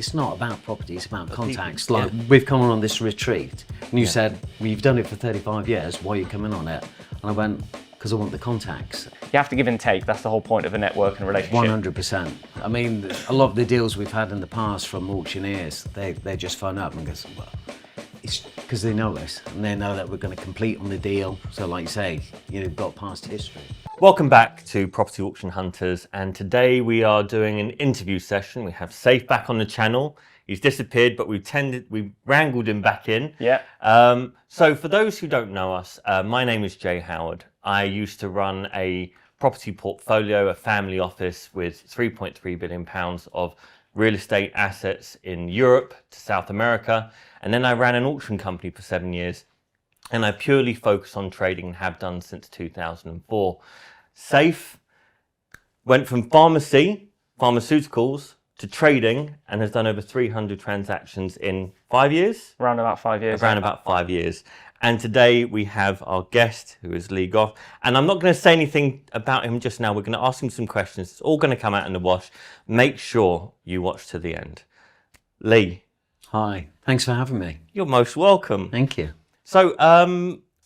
it's not about property, it's about contacts. People, like we've come on this retreat and you said, well, you've done it for 35 years, why are you coming on it? And I went, because I want the contacts. You have to give and take. That's the whole point of a network and relationship. 100%. I mean, a lot of the deals we've had in the past from auctioneers, they just phone up and go, well, it's because they know us and they know that we're going to complete on the deal. So like you say, you've got past history. Welcome back to Property Auction Hunters, and today we are doing an interview session. We have Saif back on the channel. He's disappeared, but we wrangled him back in. Yeah. So for those who don't know us, my name is Jay Howard. I used to run a property portfolio, a family office with £3.3 billion of real estate assets in Europe to South America. And then I ran an auction company for 7 years, and I purely focus on trading and have done since 2004. Saif went from pharmaceuticals to trading and has done over 300 transactions in 5 years? Around about 5 years. Around about 5 years. And today we have our guest, who is Lee Gough. And I'm not going to say anything about him just now. We're going to ask him some questions. It's all going to come out in the wash. Make sure you watch to the end. Lee. Hi, thanks for having me. You're most welcome. Thank you. So,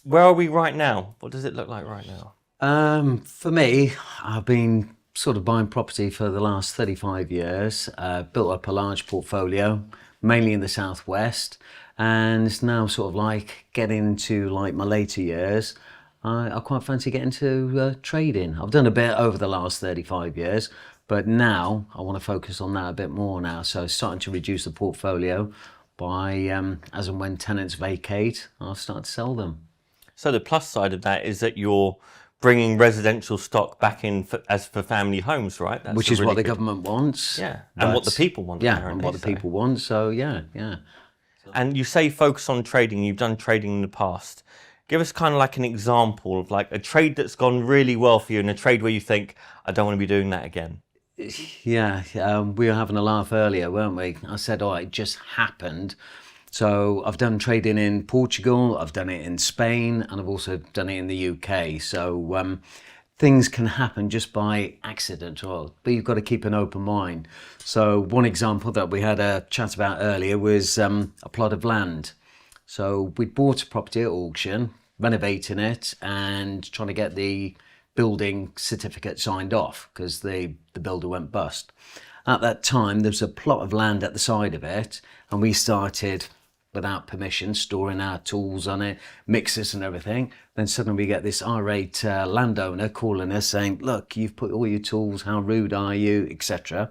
where are we right now? What does it look like right now? For me, I've been sort of buying property for the last 35 years, built up a large portfolio, mainly in the Southwest, and it's now sort of like getting into like my later years. I quite fancy getting into trading. I've done a bit over the last 35 years, but now I want to focus on that a bit more now. So starting to reduce the portfolio by, as and when tenants vacate, I'll start to sell them. So the plus side of that is that you're bringing residential stock back in as for family homes, right? That's which is really what the government wants. Yeah, and what the people want. Yeah, and what the people want. So yeah. And you say focus on trading. You've done trading in the past. Give us kind of like an example of like a trade that's gone really well for you and a trade where you think, I don't want to be doing that again. Yeah, we were having a laugh earlier, weren't we? I said, oh, it just happened. So I've done trading in Portugal, I've done it in Spain, and I've also done it in the UK. So things can happen just by accident, but you've got to keep an open mind. So one example that we had a chat about earlier was a plot of land. So we'd bought a property at auction, renovating it and trying to get the building certificate signed off because the builder went bust. At that time, there was a plot of land at the side of it, and we started, without permission, storing our tools on it, mixers and everything. Then suddenly we get this irate landowner calling us saying, look, you've put all your tools, how rude are you, etc.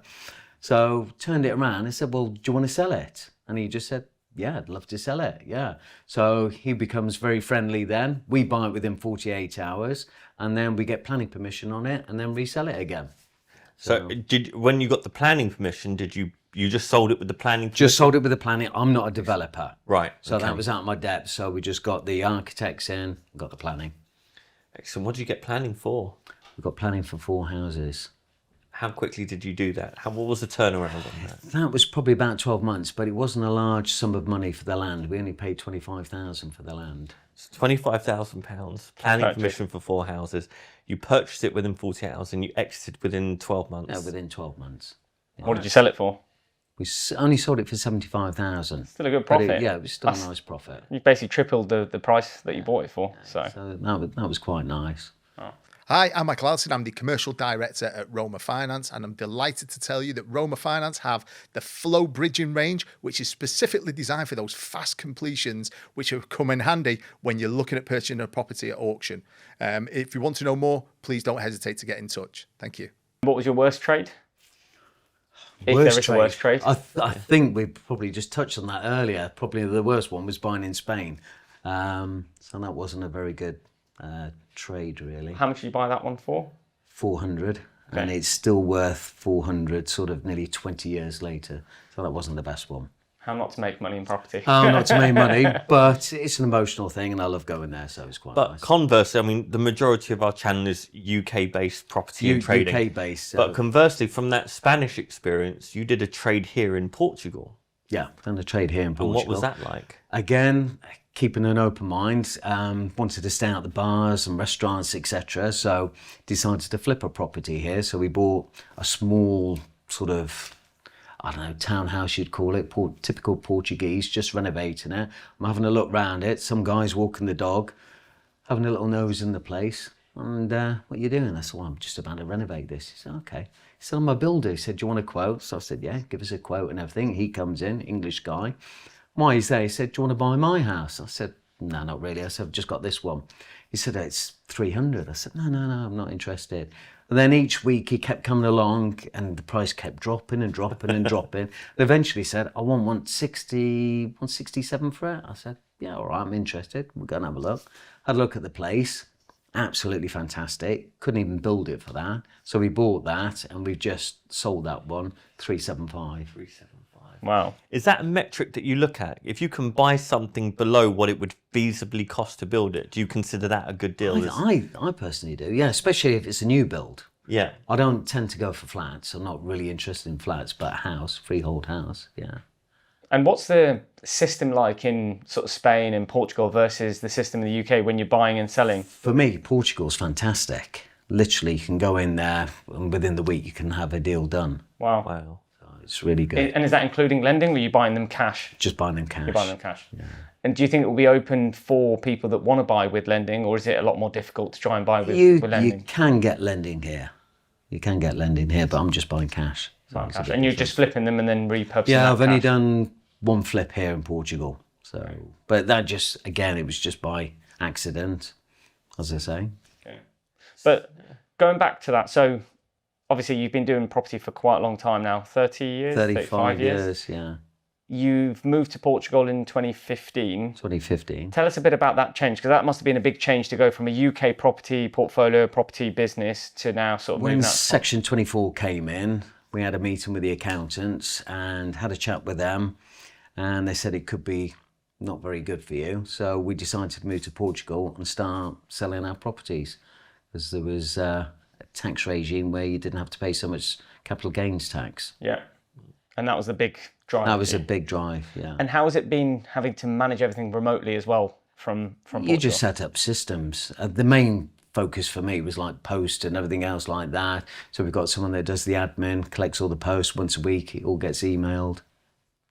So turned it around and said, well, do you want to sell it? And he just said, yeah, I'd love to sell it, yeah. So he becomes very friendly then. We buy it within 48 hours, and then we get planning permission on it, and then resell it again. So when you got the planning permission, did you just sold it with the planning permission? Just sold it with the planning. I'm not a developer. Right. So that was out of my depth. So we just got the architects in, got the planning. Excellent. What did you get planning for? We got planning for 4 houses. How quickly did you do that? What was the turnaround on that? That was probably about 12 months, but it wasn't a large sum of money for the land. We only paid $25,000 for the land. So £25,000, planning permission for 4 houses. You purchased it within 48 hours and you exited within 12 months. Yeah, within 12 months. Yeah. What did you sell it for? We only sold it for $75,000. Still a good profit. Yeah, it was still a nice profit. You basically tripled the price that you bought it for. So that was quite nice. Hi, I'm Michael Allison. I'm the Commercial Director at Roma Finance, and I'm delighted to tell you that Roma Finance have the Flow Bridging range, which is specifically designed for those fast completions, which will come in handy when you're looking at purchasing a property at auction. If you want to know more, please don't hesitate to get in touch. Thank you. What was your worst trade? If there is a worst trade. I think we probably just touched on that earlier. Probably the worst one was buying in Spain. So that wasn't a very good trade, really. How much did you buy that one for? 400, and it's still worth 400 sort of nearly 20 years later. So that wasn't the best one. How not to make money in property? Not to make money, but it's an emotional thing and I love going there, so it's quite nice. But conversely, I mean, the majority of our channel is UK-based property and trading. UK-based. But conversely, from that Spanish experience, you did a trade here in Portugal. Yeah, done a trade here in Portugal. And what was that like? Again, keeping an open mind, wanted to stay out the bars and restaurants, etc. So decided to flip a property here. So we bought a small sort of, I don't know, townhouse you'd call it, typical Portuguese, just renovating it. I'm having a look round it. Some guy's walking the dog, having a little nose in the place. And what are you doing? I said, well, I'm just about to renovate this. He said, okay. He said, I'm a builder. He said, do you want a quote? So I said, yeah, give us a quote and everything. He comes in, English guy. Why is there? He said, do you want to buy my house? I said, no, not really. I said, I've just got this one. He said, it's 300. I said, no, I'm not interested. And then each week he kept coming along and the price kept dropping and dropping and dropping. And eventually said, I want 167 for it. I said, yeah, all right, I'm interested. We're going to have a look. Had a look at the place. Absolutely fantastic. Couldn't even build it for that. So we bought that and we've just sold that one, 375. 375. Wow. Is that a metric that you look at? If you can buy something below what it would feasibly cost to build it, do you consider that a good deal? I personally do, yeah, especially if it's a new build. Yeah. I don't tend to go for flats. I'm not really interested in flats, but a house, freehold house, yeah. And what's the system like in sort of Spain and Portugal versus the system in the UK when you're buying and selling? For me, Portugal's fantastic. Literally, you can go in there and within the week you can have a deal done. Wow. Wow. So it's really good. And is that including lending, or are you buying them cash? Just buying them cash. You're buying them cash. Yeah. And do you think it will be open for people that want to buy with lending, or is it a lot more difficult to try and buy with lending? You can get lending here. You can get lending here, but I'm just buying cash. Buying cash. And you're just flipping them and then repurposing Yeah, I've only cash. done one flip here in Portugal. So, but that just, again, it was just by accident, as I say. Okay. But going back to that, so obviously you've been doing property for quite a long time now, 30 years? 35 years, yeah. You've moved to Portugal in 2015. 2015. Tell us a bit about that change, because that must have been a big change to go from a UK property portfolio, property business to now sort of When moving that. Section 24 came in, we had a meeting with the accountants and had a chat with them, and they said it could be not very good for you. So we decided to move to Portugal and start selling our properties, because there was a tax regime where you didn't have to pay so much capital gains tax. Yeah. And that was the big drive. That was a big drive, yeah. And how has it been having to manage everything remotely as well from Portugal? You just set up systems. The main focus for me was like post and everything else like that. So we've got someone that does the admin, collects all the posts once a week. It all gets emailed.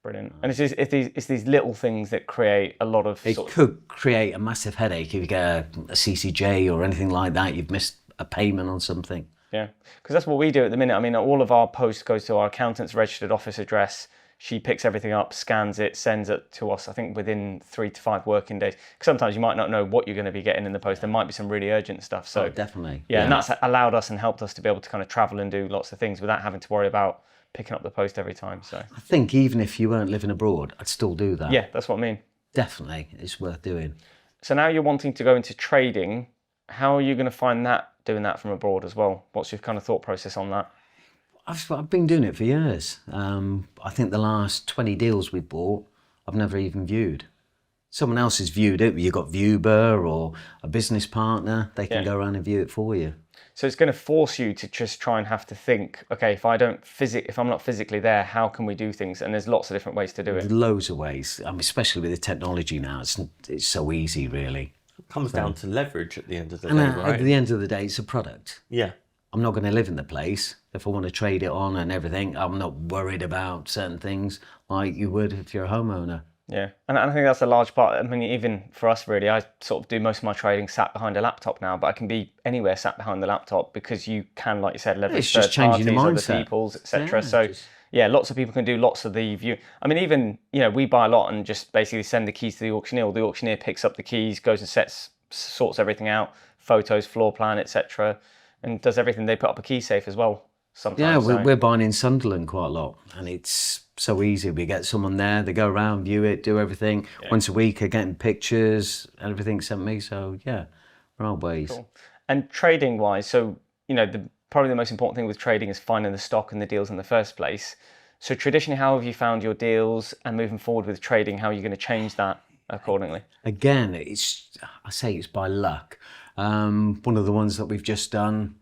Brilliant. And it's these little things that create a lot of... It could create a massive headache if you get a CCJ or anything like that. You've missed a payment on something. Yeah, because that's what we do at the minute. I mean, all of our posts goes to our accountant's registered office address. She picks everything up, scans it, sends it to us, I think within 3 to 5 working days. Because sometimes you might not know what you're going to be getting in the post. There might be some really urgent stuff. So definitely. Yeah, and that's allowed us and helped us to be able to kind of travel and do lots of things without having to worry about picking up the post every time. So I think even if you weren't living abroad, I'd still do that. Yeah, that's what I mean. Definitely, it's worth doing. So now you're wanting to go into trading. How are you going to find that, doing that from abroad as well? What's your kind of thought process on that? I've been doing it for years. I think the last 20 deals we bought, I've never even viewed. Someone else has viewed it. You've got Viewer or a business partner. They can go around and view it for you. So it's going to force you to just try and have to think, okay, if I'm not physically there, how can we do things? And there's lots of different ways to do it. Loads of ways. I mean, especially with the technology now, it's so easy, really. It comes down to leverage at the end of the And day, right? at the end of the day, it's a product. Yeah. I'm not going to live in the place. If I want to trade it on and everything, I'm not worried about certain things like you would if you're a homeowner. Yeah, and I think that's a large part. I mean, even for us, really, I sort of do most of my trading sat behind a laptop now, but I can be anywhere sat behind the laptop because you can, like you said, leverage It's just third changing parties, the other mindset. people's, etc. Yeah, So, yeah, lots of people can do lots of the view. I mean, even, we buy a lot and just basically send the keys to the auctioneer. The auctioneer picks up the keys, goes and sorts everything out, photos, floor plan, etc., and does everything. They put up a key safe as well sometimes. Yeah, we're buying in Sunderland quite a lot, and it's so easy. We get someone there, they go around, view it, do everything. Yeah. Once a week, are getting pictures, everything sent me. So yeah, there are ways. Cool. And trading wise, so probably the most important thing with trading is finding the stock and the deals in the first place. So traditionally, how have you found your deals, and moving forward with trading, how are you going to change that accordingly? Again, I say it's by luck. One of the ones that we've just done,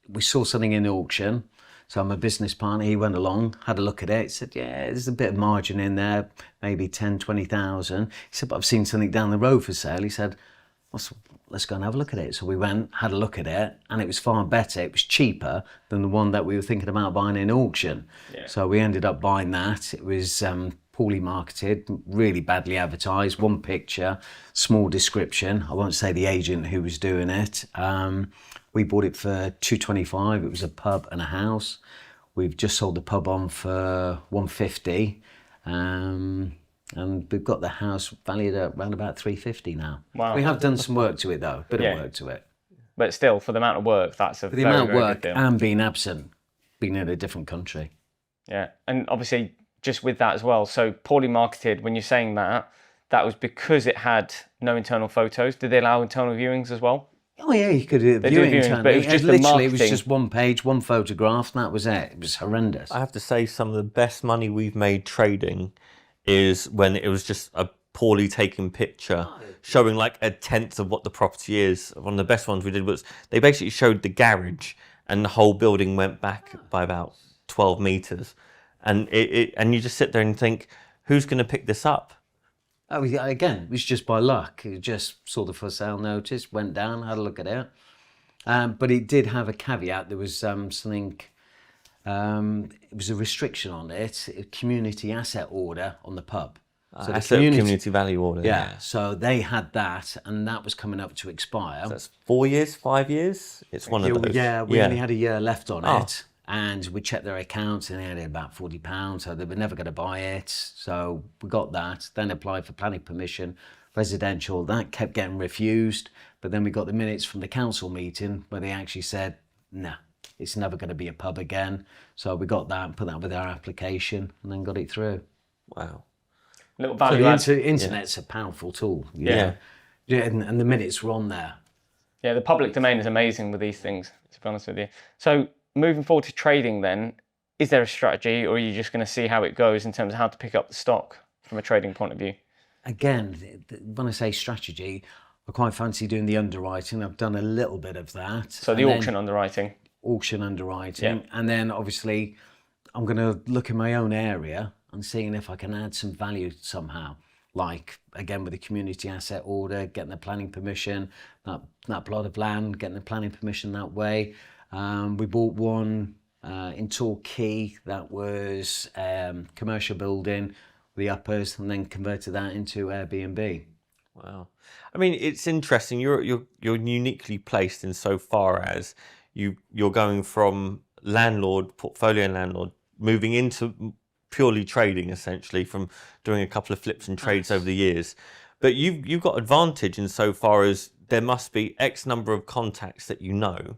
we saw something in the auction. So I'm a business partner. He went along, had a look at it, said, yeah, there's a bit of margin in there, maybe 10, 20,000. He said, but I've seen something down the road for sale. He said, let's go and have a look at it. So we went, had a look at it, and it was far better. It was cheaper than the one that we were thinking about buying in auction. Yeah. So we ended up buying that. It was poorly marketed, really badly advertised, one picture, small description. I won't say the agent who was doing it. We bought it for $225. It was a pub and a house. We've just sold the pub on for $150. And we've got the house valued at around about $350 now. Wow. We have done some work to it though, bit Yeah. of work to it. But still, for the amount of work, that's a For the very, amount of very work good deal. and being absent, being in a different country. Yeah, and obviously just with that as well, so poorly marketed, when you're saying that, that was because it had no internal photos. Did they allow internal viewings as well? Oh yeah, you could view do it viewings, internally. but it was just the literally, it was marketing. just one page, one photograph, and that was it. It was horrendous. I have to say, some of the best money we've made trading is when it was just a poorly taken picture showing like a tenth of what the property is. One of the best ones we did was they basically showed the garage and the whole building went back by about 12 meters. And and you just sit there and think, who's going to pick this up? Oh, yeah, again, it was just by luck. It just saw the for sale notice, went down, had a look at it. But it did have a caveat. There was something, it was a restriction on it, a community asset order on the pub. So the Community value order. Yeah, so they had that, and that was coming up to expire. So that's 4 years, 5 years? It's one of those. Yeah, we only had a year left on Oh. it, and we checked their accounts, and they had about £40, so they were never going to buy it. So we got that, then applied for planning permission, residential. That kept getting refused, but then we got the minutes from the council meeting where they actually said, nah, it's never going to be a pub again. So we got that and put that with our application, and then got it through. Wow. Little So value the add. internet's a powerful tool. Yeah. Yeah, and the minutes were on there. Yeah, the public domain is amazing with these things, to be honest with you. So moving forward to trading then, is there a strategy, or are you just going to see how it goes in terms of how to pick up the stock from a trading point of view? Again, when I say strategy, I quite fancy doing the underwriting. I've done a little bit of that. So the auction underwriting. Auction underwriting. Yeah. And then obviously I'm going to look in my own area and seeing if I can add some value somehow. Like, again, with the community asset order, getting the planning permission, that plot of land, getting the planning permission that way. We bought one in Torquay that was commercial building, the uppers, and then converted that into Airbnb. Wow. I mean, it's interesting. You're uniquely placed in so far as you're going from landlord, portfolio landlord, moving into purely trading, essentially, from doing a couple of flips and trades over the years. But you've got advantage in so far as there must be X number of contacts that you know.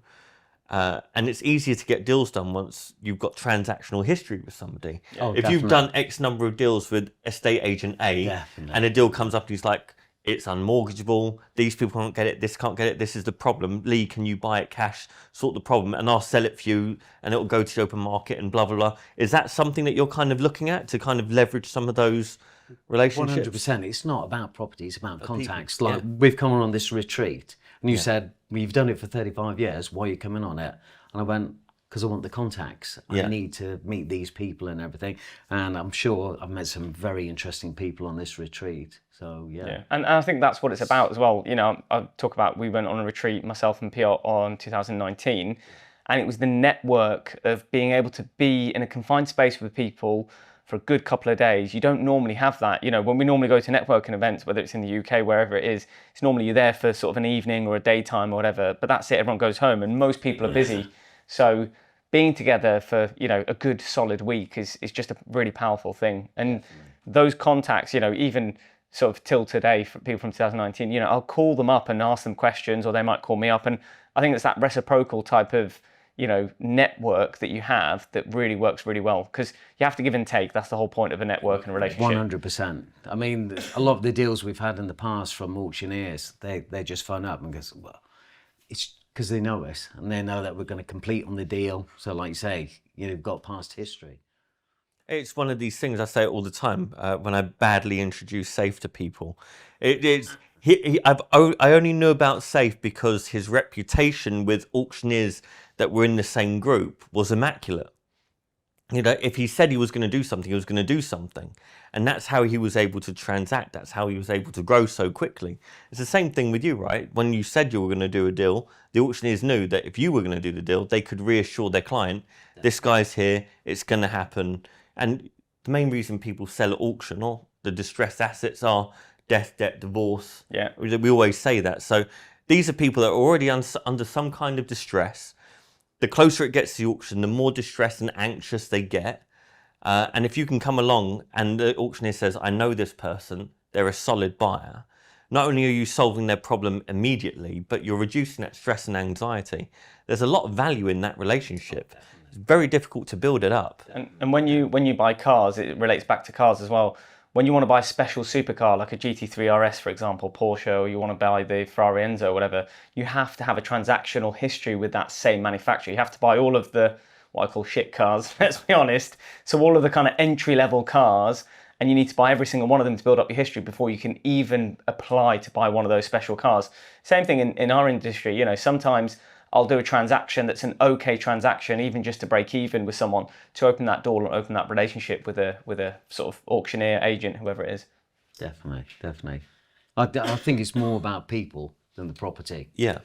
And it's easier to get deals done once you've got transactional history with somebody. Oh, if you've done X number of deals with estate agent A, Definitely. and a deal comes up and he's like, it's unmortgageable, these people can't get it, this can't get it, this is the problem. Lee, can you buy it cash, sort the problem, and I'll sell it for you, and it'll go to the open market and blah, blah, blah. Is that something that you're kind of looking at to kind of leverage some of those relationships? 100%. It's not about property, it's about contacts. people, Like, we've come on this retreat, and you said, well, you've done it for 35 years, why are you coming on it? And I went, because I want the contacts. I need to meet these people and everything. And I'm sure I've met some very interesting people on this retreat. So, yeah. And I think that's what it's about as well. You know, I talk about, we went on a retreat, myself and PR, on 2019, and it was the network of being able to be in a confined space with people for a good couple of days. You don't normally have that. You know, when we normally go to networking events, whether it's in the UK, wherever it is, it's normally you're there for sort of an evening or a daytime or whatever, but that's it, everyone goes home, and most people are busy. So being together for, you know, a good solid week is just a really powerful thing. And those contacts, you know, even sort of till today, for people from 2019, you know, I'll call them up and ask them questions, or they might call me up. And I think it's that reciprocal type of, you know, network that you have that really works really well, because you have to give and take. That's the whole point of a network and a relationship. 100%. I mean, a lot of the deals we've had in the past from auctioneers, they just phone up and go, well, it's because they know us and they know that we're going to complete on the deal. So like you say, you've got past history. It's one of these things, I say it all the time when I badly introduce Saif to people. I only knew about Saif because his reputation with auctioneers that were in the same group was immaculate. You know, if he said he was going to do something, he was going to do something. And that's how he was able to transact. That's how he was able to grow so quickly. It's the same thing with you, right? When you said you were going to do a deal, the auctioneers knew that if you were going to do the deal, they could reassure their client, this guy's here, it's going to happen. And the main reason people sell at auction or the distressed assets are death, debt, divorce. Yeah. We always say that. So these are people that are already under some kind of distress. The closer it gets to the auction, the more distressed and anxious they get. And if you can come along and the auctioneer says, I know this person, they're a solid buyer, not only are you solving their problem immediately, but you're reducing that stress and anxiety. There's a lot of value in that relationship. It's very difficult to build it up. And when you buy cars, it relates back to cars as well. When you want to buy a special supercar like a GT3 RS, for example, Porsche, or you want to buy the Ferrari Enzo or whatever, you have to have a transactional history with that same manufacturer. You have to buy all of the, what I call shit cars, let's be honest. So all of the kind of entry-level cars, and you need to buy every single one of them to build up your history before you can even apply to buy one of those special cars. Same thing in our industry. You know, sometimes I'll do a transaction that's an okay transaction, even just to break even with someone, to open that door and open that relationship with a sort of auctioneer, agent, whoever it is. Definitely. I think it's more about people than the property. Yeah.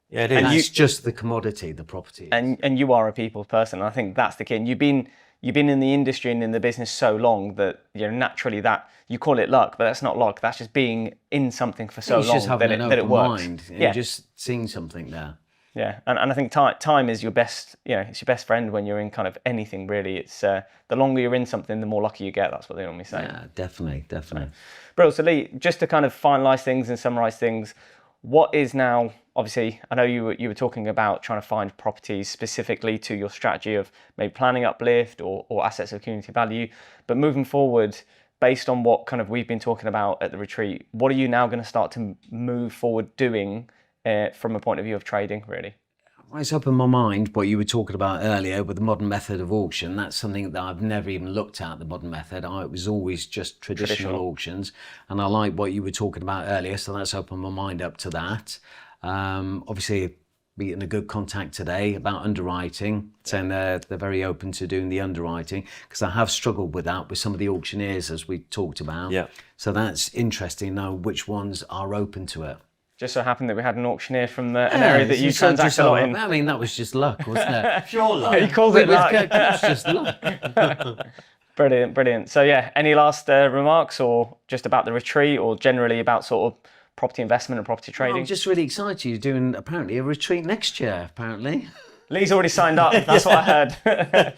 Yeah, it is. And it's just the commodity, the property. And you are a people person. And I think that's the key. And you've been in the industry and in the business so long that, you know, naturally that you call it luck, but that's not luck. That's just being in something for so long just having that an it open works. mind and Yeah. just seeing something there. Yeah, and I think time is your best, you know, it's your best friend when you're in kind of anything really. It's the longer you're in something, the more lucky you get. That's what they normally say. Yeah, definitely. Brilliant. So Lee, just to kind of finalise things and summarise things, what is now, obviously, I know you were talking about trying to find properties specifically to your strategy of maybe planning uplift or assets of community value, but moving forward, based on what kind of we've been talking about at the retreat, what are you now going to start to move forward doing from a point of view of trading, really? It's up in my mind what you were talking about earlier with the modern method of auction. That's something that I've never even looked at, the modern method. It was always just traditional auctions. And I like what you were talking about earlier, so that's opened my mind up to that. Obviously, being in a good contact today about underwriting, saying they're very open to doing the underwriting, because I have struggled with that with some of the auctioneers, as we talked about. Yeah. So that's interesting to know which ones are open to it. Just so happened that we had an auctioneer from an area that you transact a lot in. I mean, that was just luck, wasn't it? Pure luck. He calls it luck. It's just luck. Brilliant. So yeah, any last remarks, or just about the retreat, or generally about sort of property investment and property trading? I'm just really excited. You're doing apparently a retreat next year, apparently. Lee's already signed up. That's what I heard.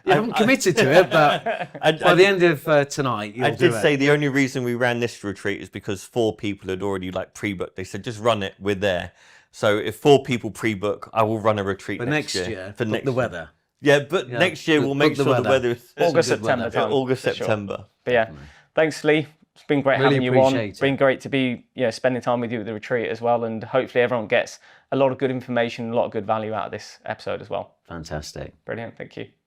I haven't committed to it, but by the end of tonight, you'll I do did it. say the only reason we ran this retreat is because 4 people had already pre-booked. They said, just run it, we're there. So if 4 people pre-book, I will run a retreat But next year. for next the weather. Yeah, but next year we'll make book sure the the weather is August, good September weather. time. August, for sure. September. But yeah, thanks Lee. It's been great Really having you on. appreciate It's been great to be spending time with you at the retreat as well, and hopefully everyone gets a lot of good information, a lot of good value out of this episode as well. Fantastic. Brilliant, thank you.